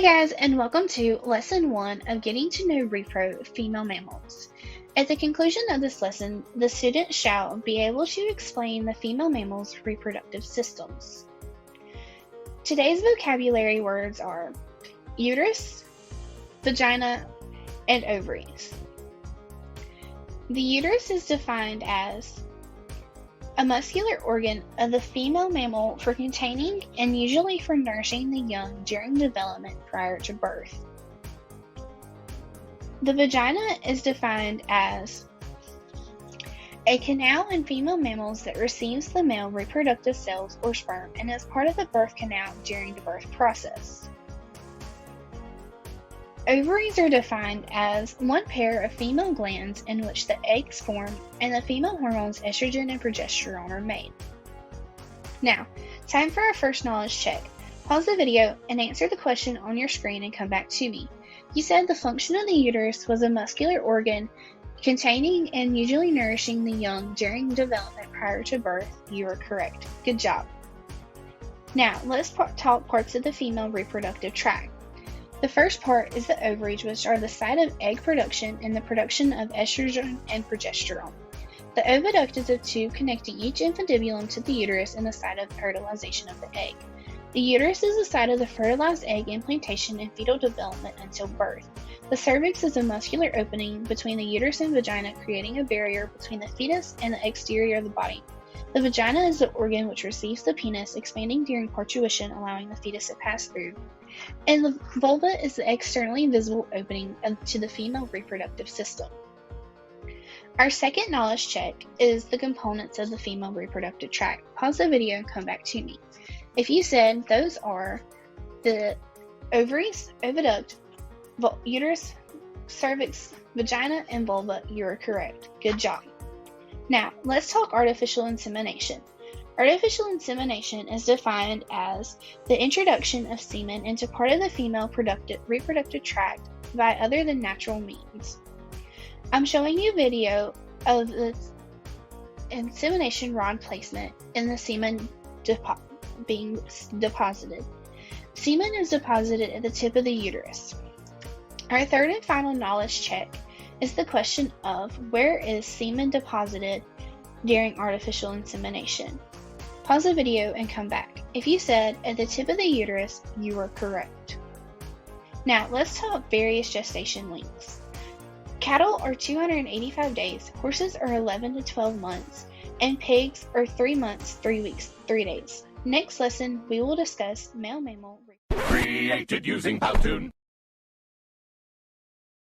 Hey guys, and welcome to Lesson 1 of Getting to Know Repro Female Mammals. At the conclusion of this lesson, the student shall be able to explain the female mammal's reproductive systems. Today's vocabulary words are uterus, vagina, and ovaries. The uterus is defined as a muscular organ of the female mammal for containing and usually for nourishing the young during development prior to birth. The vagina is defined as a canal in female mammals that receives the male reproductive cells or sperm and is part of the birth canal during the birth process. Ovaries are defined as one pair of female glands in which the eggs form and the female hormones estrogen and progesterone are made. Now, time for our first knowledge check. Pause the video and answer the question on your screen and come back to me. You said the function of the uterus was a muscular organ containing and usually nourishing the young during development prior to birth. You are correct. Good job. Now, let's talk parts of the female reproductive tract. The first part is the ovaries, which are the site of egg production and the production of estrogen and progesterone. The oviduct is a tube connecting each infundibulum to the uterus and the site of fertilization of the egg. The uterus is the site of the fertilized egg implantation and fetal development until birth. The cervix is a muscular opening between the uterus and vagina, creating a barrier between the fetus and the exterior of the body. The vagina is the organ which receives the penis, expanding during parturition, allowing the fetus to pass through. And the vulva is the externally visible opening to the female reproductive system. Our second knowledge check is the components of the female reproductive tract. Pause the video and come back to me. If you said those are the ovaries, oviduct, uterus, cervix, vagina, and vulva, you are correct. Good job. Now, let's talk artificial insemination. Artificial insemination is defined as the introduction of semen into part of the female reproductive tract by other than natural means. I'm showing you a video of the insemination rod placement and the semen being deposited. Semen is deposited at the tip of the uterus. Our third and final knowledge check is the question of where is semen deposited during artificial insemination. Pause the video and come back. If you said at the tip of the uterus, you are correct. Now let's talk various gestation lengths. Cattle are 285 days, horses are 11 to 12 months, and pigs are 3 months, 3 weeks, 3 days. Next lesson, we will discuss male mammal. Created using Powtoon.